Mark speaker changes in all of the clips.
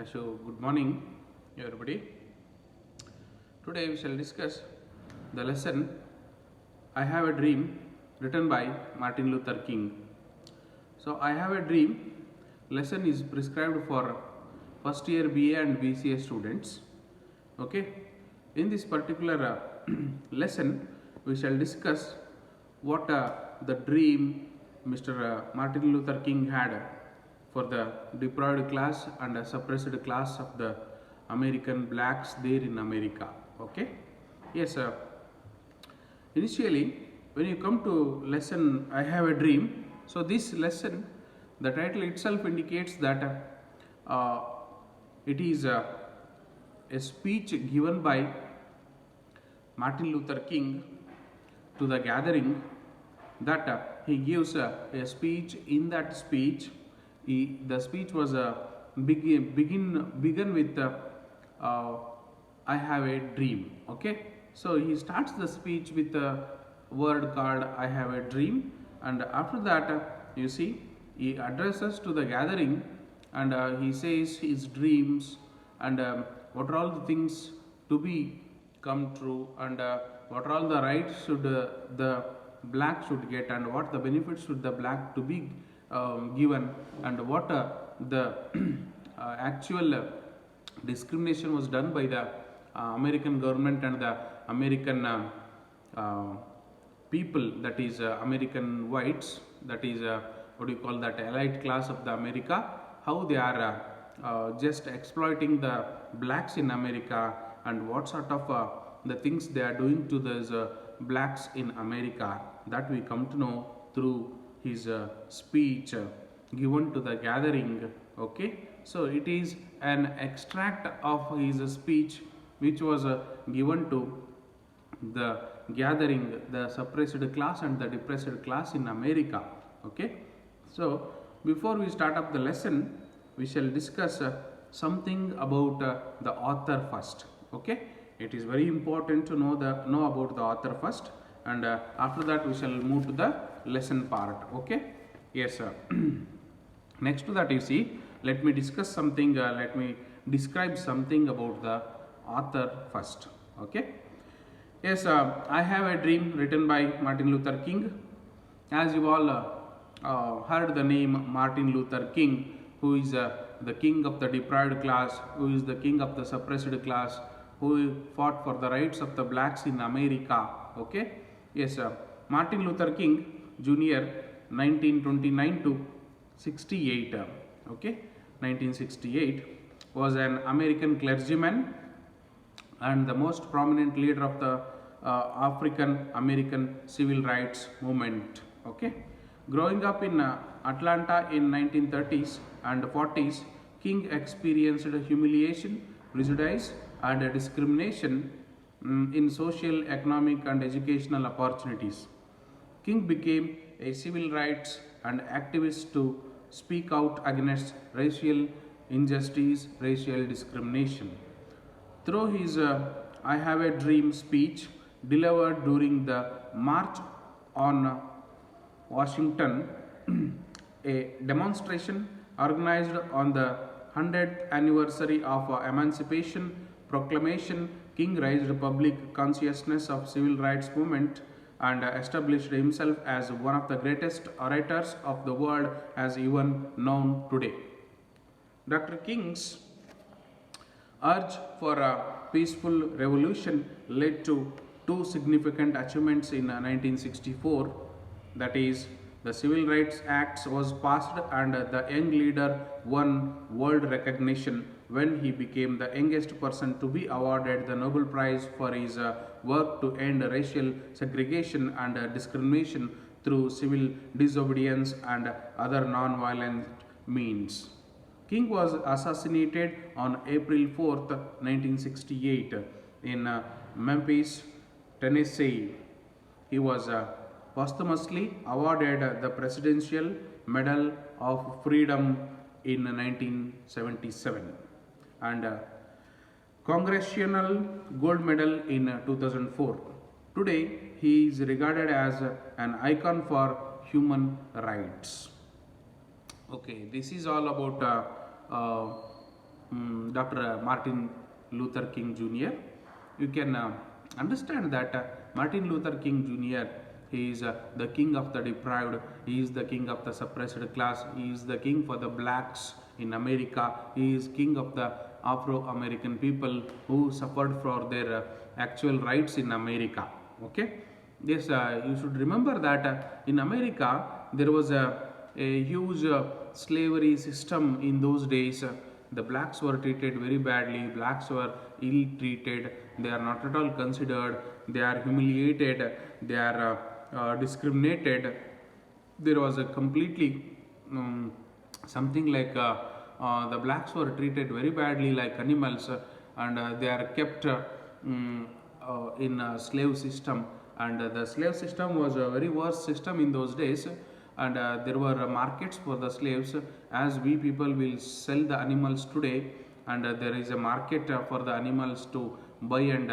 Speaker 1: So good morning, everybody. Today we shall discuss the lesson I Have a Dream, written by Martin Luther King. So, I Have a Dream lesson is prescribed for first year BA and BCA students. Okay, in this particular lesson, we shall discuss what the dream Mr. Martin Luther King had for the deprived class and suppressed class of the American blacks there in America. Okay, yes, initially when you come to lesson I Have a Dream, so this lesson, the title itself indicates that uh, it is a speech given by Martin Luther King to the gathering, that he gives a speech. In that speech, the speech was begun with I have a dream. Okay, so he starts the speech with a word called I have a dream, and after that, you see, he addresses to the gathering, and he says his dreams, and what are all the things to be come true, and what are all the rights should the black should get, and what the benefits should the black to be given, and what the actual discrimination was done by the American government and the American uh, people, that is American whites, that is what do you call that, elite class of the America, how they are just exploiting the blacks in America, and what sort of the things they are doing to those blacks in America, that we come to know through his speech given to the gathering. Okay, so it is an extract of his speech which was given to the gathering, the suppressed class and the depressed class in America. Okay, so before we start up the lesson, we shall discuss something about the author first. Okay, it is very important to know about the author first, and after that we shall move to the lesson part. Okay, yes, sir. Next to that, you see, let me discuss something, let me describe something about the author first. Okay, yes, I Have a Dream, written by Martin Luther King. As you all heard the name Martin Luther King, who is the king of the deprived class, who is the king of the suppressed class, who fought for the rights of the blacks in America. Okay, yes, Martin Luther King Jr. 1929 to 68. Okay, 1968, was an American clergyman and the most prominent leader of the African American civil rights movement. Okay, growing up in Atlanta in 1930s and 40s, King experienced humiliation, prejudice, and discrimination in social, economic, and educational opportunities. King became a civil rights and activist to speak out against racial injustice, racial discrimination. Through his I Have a Dream speech delivered during the March on Washington, a demonstration organized on the 100th anniversary of Emancipation Proclamation, King raised public consciousness of civil rights movement and established himself as one of the greatest orators of the world as even known today. Dr. King's urge for a peaceful revolution led to two significant achievements in 1964, that is, the Civil Rights Act was passed and the young leader won world recognition when he became the youngest person to be awarded the Nobel Prize for his work to end racial segregation and discrimination through civil disobedience and other non-violent means. King was assassinated on April 4th, 1968 in Memphis, Tennessee. He was posthumously awarded the Presidential Medal of Freedom in 1977 and Congressional Gold Medal in 2004. Today, he is regarded as an icon for human rights. Okay, this is all about Dr. Martin Luther King Jr., you can understand that Martin Luther King Jr., he is the king of the deprived, he is the king of the suppressed class, he is the king for the blacks in America, he is king of the Afro-American people who suffered for their actual rights in America. Okay, yes, you should remember that in America there was a huge slavery system in those days. The blacks were treated very badly, blacks were ill treated, they are not at all considered, they are humiliated, they are discriminated. There was a completely something like the blacks were treated very badly like animals, and they are kept in a slave system, and the slave system was a very worst system in those days, and there were markets for the slaves as we people will sell the animals today, and there is a market for the animals to buy and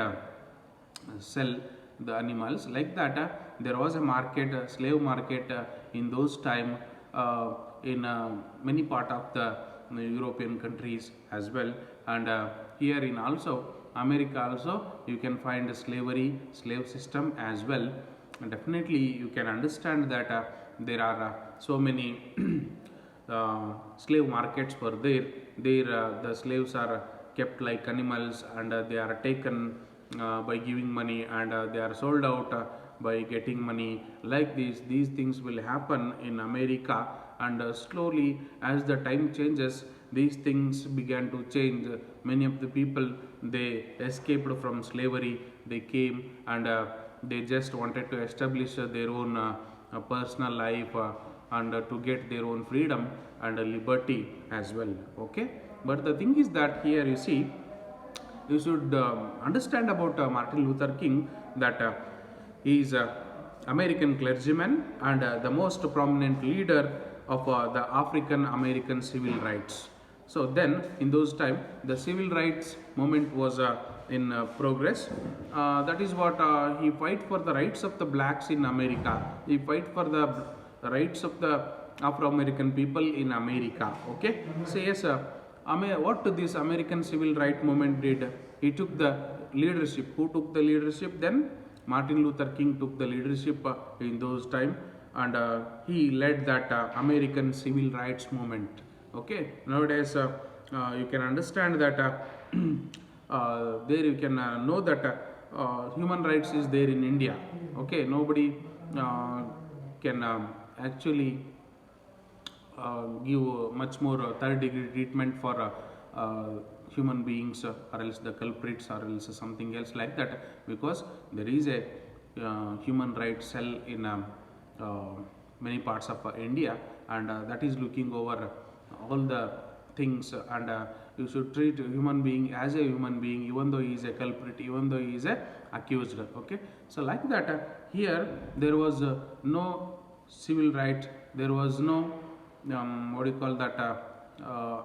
Speaker 1: sell the animals like that. There was a market, slave market in those time in many part of the European countries as well, and here in also America also you can find a slave system as well. And definitely you can understand that there are so many slave markets were there. There the slaves are kept like animals, and they are taken by giving money, and they are sold out by getting money. Like these things will happen in America, and slowly as the time changes these things began to change. Many of the people, they escaped from slavery, they came, and they just wanted to establish their own personal life, and to get their own freedom and liberty as well. Okay, but the thing is that here you see, you should understand about Martin Luther King, that he is a American clergyman and the most prominent leader of the African American civil rights. So then in those time the civil rights movement was in progress. That is what he fight for the rights of the blacks in America, he fight for the rights of the Afro-American people in America. Okay, so yes, what this American civil right movement did, he took the leadership. Who took the leadership then? Martin Luther King took the leadership in those time, and he led that American civil rights movement. Okay, nowadays you can understand that there you can know that human rights is there in India. Okay, nobody can actually give much more third degree treatment for human beings, or else the culprits, or else something else like that, because there is a human rights cell in many parts of India, and that is looking over all the things, and you should treat a human being as a human being, even though he is a culprit, even though he is a accused. Okay, so like that here there was no civil right, there was no what do you call that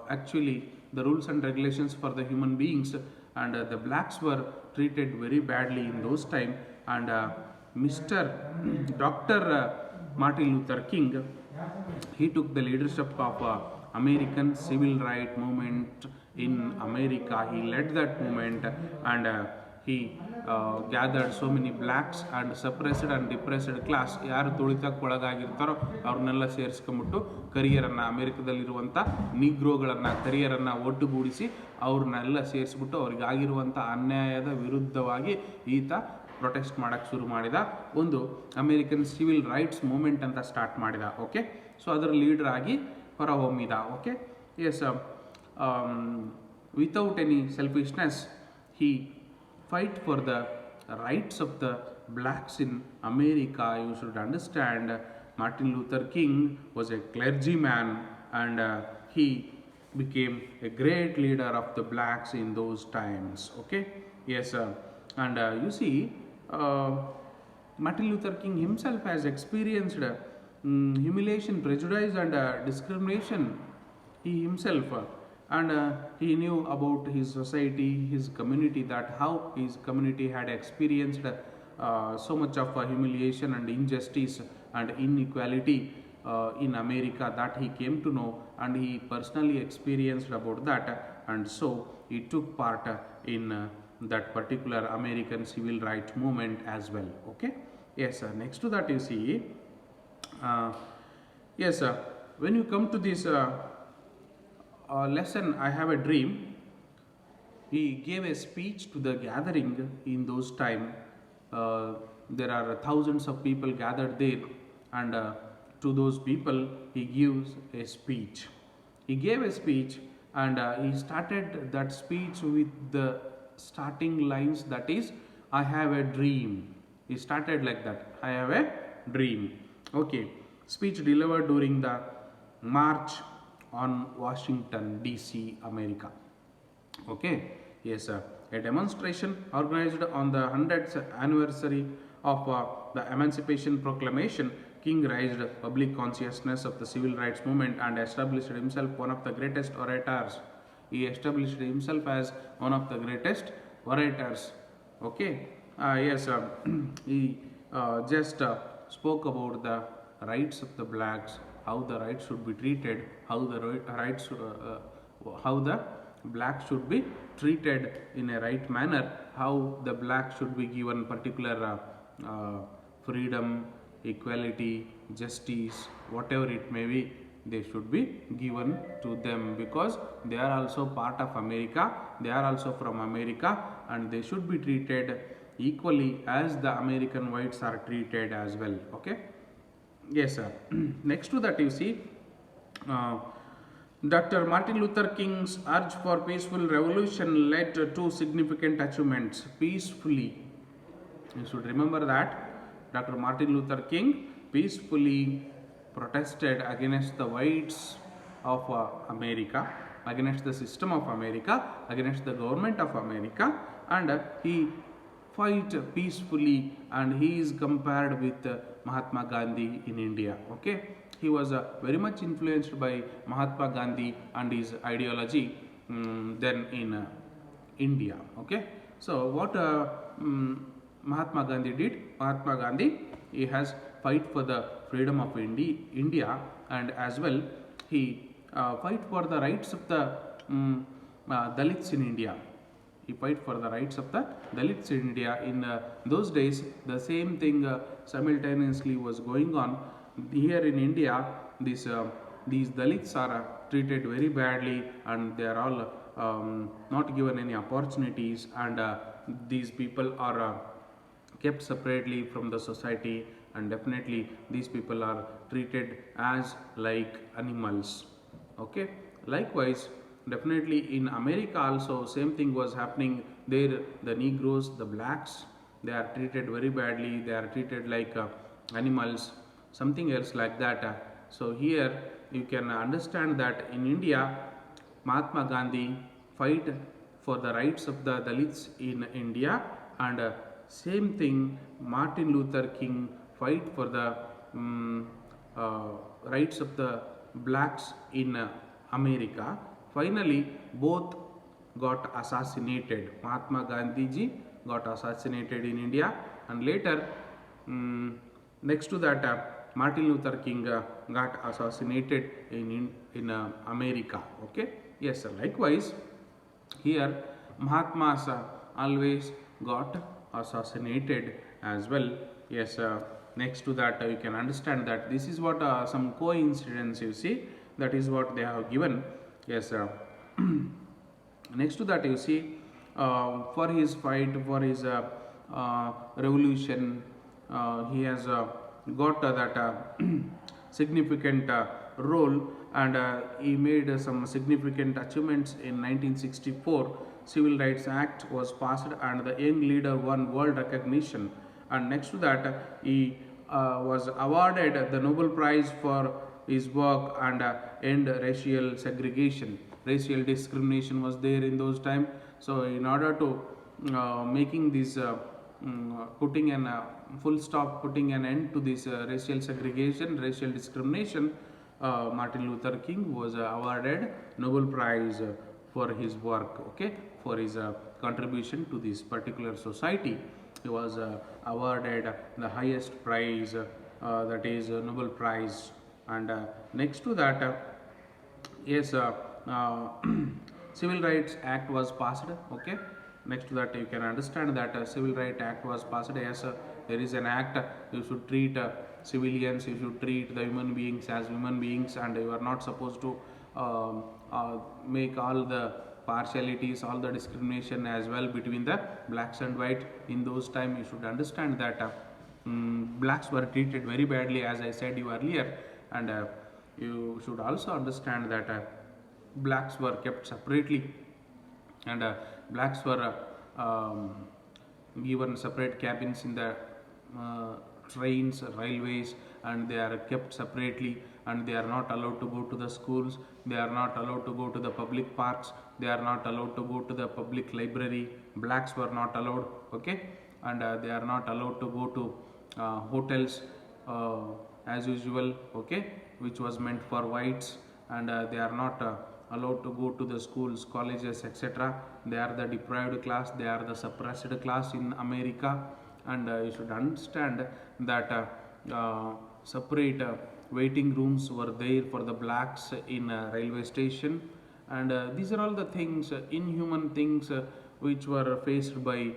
Speaker 1: actually the rules and regulations for the human beings, and the blacks were treated very badly in those time, and Mr. Dr. Martin Luther King, he took the leadership of American civil right movement in America. He led that movement, and he gathered so many blacks and suppressed and depressed class, ಯಾರು ತುಳಿತಕ್ಕೆ ಒಳಗಾಗಿರ್ತಾರೋ ಅವ್ರನ್ನೆಲ್ಲ ಸೇರಿಸ್ಕೊಂಬಿಟ್ಟು ಕರಿಯರನ್ನು, ಅಮೆರಿಕದಲ್ಲಿರುವಂಥ ನೀಗ್ರೋಗಳನ್ನು ಕರಿಯರನ್ನು ಒಟ್ಟುಗೂಡಿಸಿ ಅವ್ರನ್ನೆಲ್ಲ ಸೇರಿಸ್ಬಿಟ್ಟು ಅವ್ರಿಗಾಗಿರುವಂಥ ಅನ್ಯಾಯದ ವಿರುದ್ಧವಾಗಿ ಈತ protest ಮಾಡೋಕ್ಕೆ ಶುರು ಮಾಡಿದ. ಒಂದು ಅಮೇರಿಕನ್ ಸಿವಿಲ್ ರೈಟ್ಸ್ ಮೂಮೆಂಟ್ ಅಂತ ಸ್ಟಾರ್ಟ್ ಮಾಡಿದ. ಓಕೆ, ಸೊ ಅದರ ಲೀಡರ್ ಆಗಿ ಹೊರಹೊಮ್ಮಿದ. Okay, yes, without any selfishness he fight for the rights of the blacks in America. You should understand Martin Luther King was a clergyman, and he became a great leader of the blacks in those times. Okay, yes, and you see Martin Luther King himself has experienced humiliation, prejudice and discrimination. He himself and he knew about his society, his community, that how his community had experienced so much of humiliation and injustice and inequality in America, that he came to know, and he personally experienced about that. and so he took part in that particular American civil rights movement as well. Okay, yes, next to that you see, uh, yes, when you come to this lesson, I have a dream. He gave a speech to the gathering in those time. There are thousands of people gathered there, and to those people he gives a speech. He gave a speech, and he started that speech with the starting lines, that is, I have a dream. He started like that, I have a dream. Okay, speech delivered during the march on Washington DC, America. Okay, yes, a demonstration organized on the 100th anniversary of the Emancipation Proclamation. King raised public consciousness of the civil rights movement and established himself one of the greatest orators. He established himself as one of the greatest orators. Okay, yes, he just spoke about the rights of the blacks, how the rights should be treated, how the rights, how the black should be treated in a right manner, how the black should be given particular freedom, equality, justice, whatever it may be, they should be given to them, because they are also part of America, they are also from America, and they should be treated equally as the American whites are treated as well. Okay, yes, sir. Next to that you see, uh, Dr. Martin Luther King's urge for peaceful revolution led to significant achievements. Peacefully, you should remember that Dr. Martin Luther King peacefully protested against the whites of America, against the system of America, against the government of America, and he fight peacefully, and he is compared with Mahatma Gandhi in India. Okay, he was very much influenced by Mahatma Gandhi and his ideology then in India. Okay, so what Mahatma Gandhi did? Mahatma Gandhi, he has fight for the freedom of India, and as well he fight for the rights of the Dalits in India. He fight for the rights of the Dalits in India. In those days, the same thing simultaneously was going on here in India. These Dalits are treated very badly, and they are all not given any opportunities, and these people are kept separately from the society, and definitely these people are treated as like animals. Okay, likewise, definitely in America also same thing was happening there. The Negroes, the blacks, they are treated very badly, they are treated like animals, something else like that. So here you can understand that in India, Mahatma Gandhi fight for the rights of the Dalits in India, and same thing Martin Luther King fight for the rights of the blacks in America. Finally, both got assassinated. Mahatma Gandhi ji got assassinated in India, and later, next to that, Martin Luther King got assassinated in America. Okay, yes, sir. Likewise, here Mahatmas always got assassinated as well. Yes, next to that, you can understand that this is what some coincidence you see, that is what they have given. Yes, next to that you see, for his fight, for his revolution, he has got that significant role, and he made some significant achievements. In 1964, Civil Rights Act was passed, and the young leader won world recognition. And next to that, he was awarded the Nobel Prize for his work and end racial segregation. Racial discrimination was there in those time. So in order to making this putting an full stop, putting an end to this racial segregation, racial discrimination, Martin Luther King was awarded Nobel Prize for his work. Okay, for his contribution to this particular society. He was awarded the highest prize, that is Nobel Prize. And next to that, yes, Civil Rights Act was passed. Okay, next to that you can understand that Civil Rights Act was passed. Yes, there is an act. You should treat civilians, you should treat the human beings as human beings, and you are not supposed to um, make all the partialities, all the discrimination as well between the blacks and white. In those time you should understand that blacks were treated very badly, as I said you earlier, and you should also understand that blacks were kept separately, and blacks were given separate cabins in the uh, trains, railways, and they are kept separately, and they are not allowed to go to the schools, they are not allowed to go to the public parks, they are not allowed to go to the public library. Blacks were not allowed. Okay, and they are not allowed to go to hotels uh, as usual. Okay, which was meant for whites, and they are not allowed to go to the schools, colleges, etc. They are the deprived class, they are the suppressed class in America, and you should understand that separate waiting rooms were there for the blacks in railway station, and these are all the things, inhuman things, which were faced by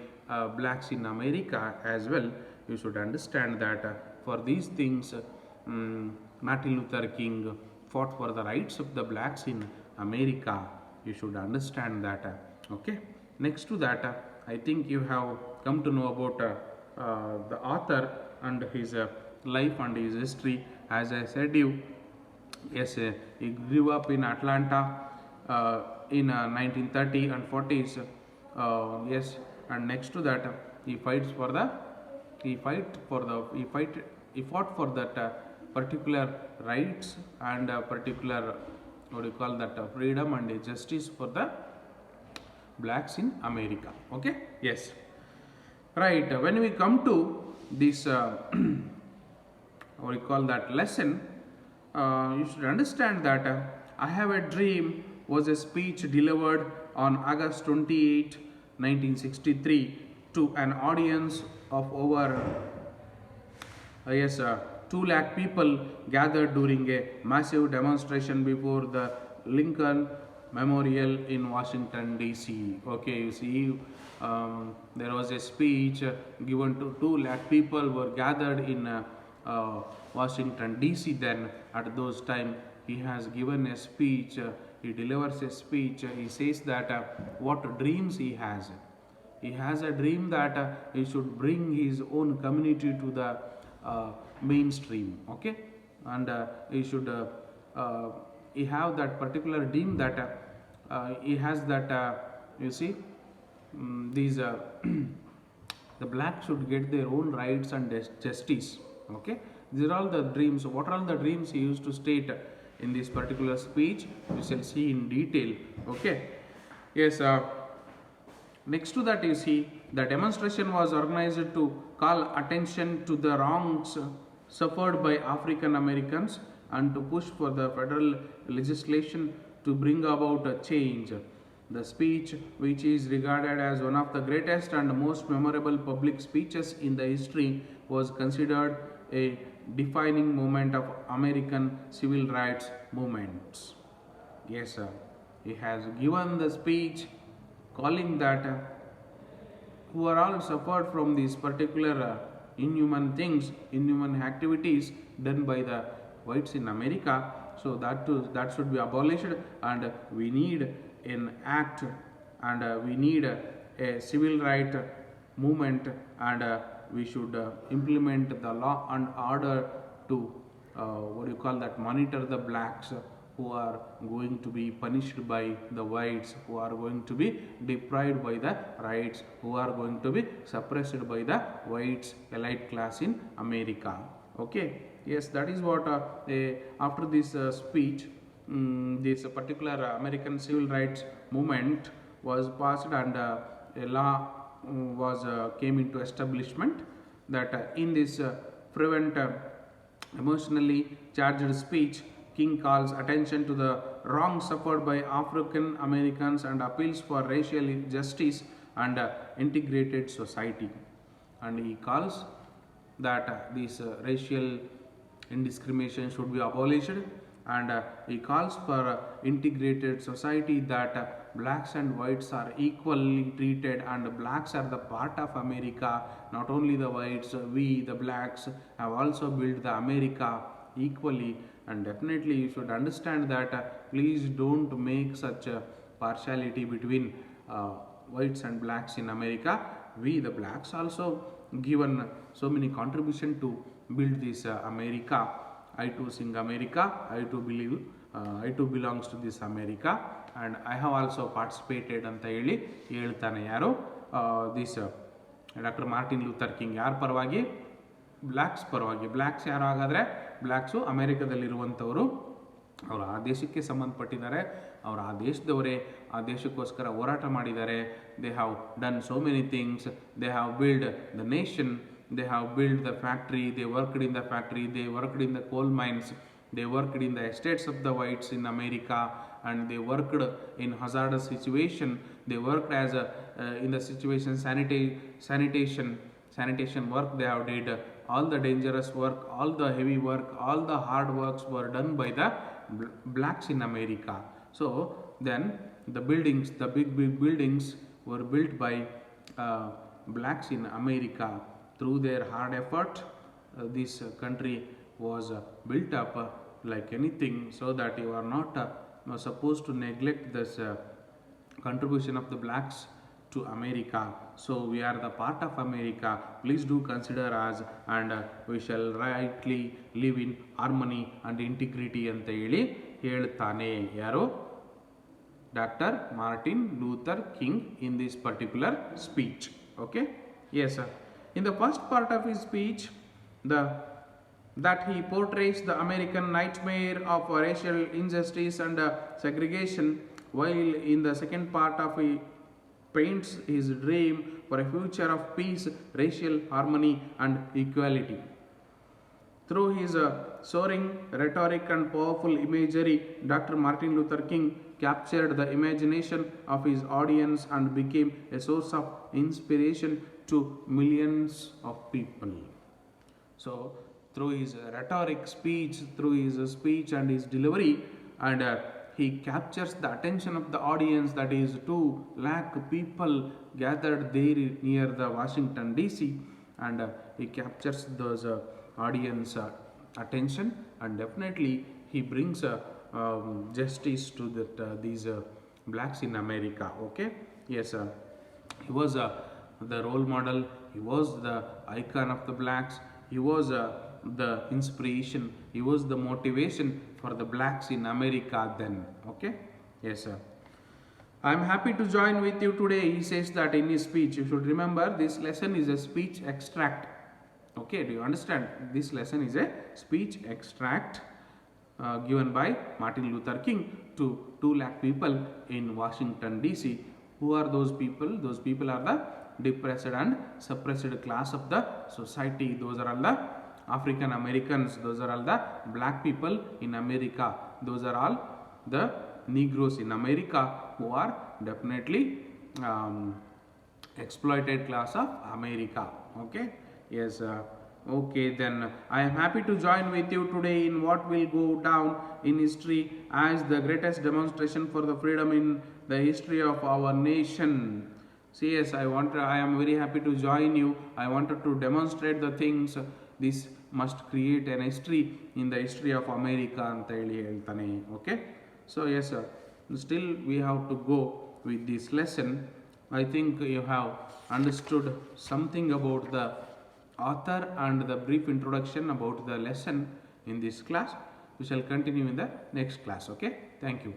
Speaker 1: blacks in America as well. You should understand that for these things, Martin Luther King fought for the rights of the blacks in America. You should understand that. Okay. Next to that, I think you have come to know about the author and his life and his history. As I said you, yes, he grew up in Atlanta in 1930 and 40s. Yes, and next to that, he fights for the he fight for the he fought for that particular rights and particular, what do you call that, freedom and justice for the blacks in America. Okay, yes, right. When we come to this what do you call that lesson, you should understand that I Have a Dream was a speech delivered on August 28, 1963 to an audience of over 2 lakh people gathered during a massive demonstration before the Lincoln Memorial in Washington DC. Okay, you see, there was a speech given to 2 lakh people were gathered in Washington DC. Then at those time he has given a speech. He delivers a speech. He says that what dreams he has. He has a dream that he should bring his own community to the mainstream. Okay, and he should he have that particular dream that he has that you see, these the blacks should get their own rights and justice. Okay, these are all the dreams. What are all the dreams he used to state in this particular speech? We shall see in detail. Okay, yes. Next to that, you see, the demonstration was organized to call attention to the wrongs suffered by African Americans and to push for the federal legislation to bring about a change. The speech, which is regarded as one of the greatest and most memorable public speeches in the history, was considered a defining moment of American civil rights movements. Yes, sir. He has given the speech calling that who are all suffered from these particular inhuman things, inhuman activities done by the whites in America. So that should be abolished, and we need an act, and we need a civil right movement, and we should implement the law and order to what do you call that, monitor the blacks who are going to be punished by the whites, who are going to be deprived by the rights, who are going to be suppressed by the whites elite class in America. Okay, yes, that is what after this speech, this particular American civil rights movement was passed, and a law was came into establishment that in this fervent emotionally charged speech, King calls attention to the wrongs suffered by African Americans and appeals for racial justice and integrated society. And he calls that this racial indiscrimination should be abolished, and he calls for integrated society, that blacks and whites are equally treated, and blacks are the part of America. Not only the whites, we the blacks have also built the America equally. And definitely you should understand that please don't make such a partiality between whites and blacks in America. We the blacks also given so many contribution to build this America. I too sing America, I too believe, I too belongs to this America, and I have also participated ಅಂತ ಹೇಳಿ ಹೇಳ್ತಾನೆ. ಯಾರು this doctor Martin Luther king. ಯಾರ ಪರವಾಗಿ? Blacks ಪರವಾಗಿ. Blacks ಯಾರು ಹಾಗಾದರೆ? ಬ್ಲ್ಯಾಕ್ಸು ಅಮೆರಿಕದಲ್ಲಿರುವಂಥವರು. ಅವರು ಆ ದೇಶಕ್ಕೆ ಸಂಬಂಧಪಟ್ಟಿದ್ದಾರೆ, ಅವರು ಆ ದೇಶದವರೇ, ಆ ದೇಶಕ್ಕೋಸ್ಕರ ಹೋರಾಟ ಮಾಡಿದ್ದಾರೆ. They have done so many things, they have build the nation, they have built the factory, they worked in the factory, they worked in the coal mines, they worked in the estates of the whites in America, and they worked in hazardous situation, they worked as a in the situation sanitation work they have did, all the dangerous work, all the heavy work, all the hard works were done by the blacks in America. So then the buildings, the big buildings were built by blacks in America. Through their hard effort, this country was built up like anything, so that you are not supposed to neglect this contribution of the blacks to America. So we are the part of America. Please do consider us, and we shall rightly live in harmony and integrity ಅಂತ ಹೇಳಿ ಹೇಳ್ತಾನೆ. ಯಾರು? Dr. Martin Luther King in this particular speech. Okay? Yes, sir. In the first part of his speech, that he portrays the American nightmare of racial injustice and segregation, while in the second part of he paints his dream for a future of peace, racial harmony and equality. Through his soaring rhetoric and powerful imagery, Dr. Martin Luther King captured the imagination of his audience and became a source of inspiration to millions of people. So through his rhetoric speech, through his speech and his delivery, and he captures the attention of the audience, that is 2 lakh people gathered there near the Washington DC, and he captures those audience attention, and definitely he brings justice to these blacks in America. Okay? Yes, he was the role model, he was the icon of the blacks, he was the inspiration, he was the motivation for the blacks in America then. Okay? Yes, sir. I am happy to join with you today, he says that in his speech. You should remember this lesson is a speech extract. Okay, do you understand? This lesson is a speech extract given by Martin Luther King to 2 lakh people in Washington DC. Who are those people? Those people are the depressed and suppressed class of the society. Those are all the African Americans, those are all the black people in America, those are all the Negroes in America, who are definitely exploited class of America. Okay? Yes, okay, then I am happy to join with you today in what will go down in history as the greatest demonstration for the freedom in the history of our nation. See, yes, I am very happy to join you. I wanted to demonstrate the things. This must create an history in the history of America anta heli heltane. Okay? So yes, sir. Still we have to go with this lesson. I think you have understood something about the author and the brief introduction about the lesson in this class. We shall continue in the next class. Okay? Thank you.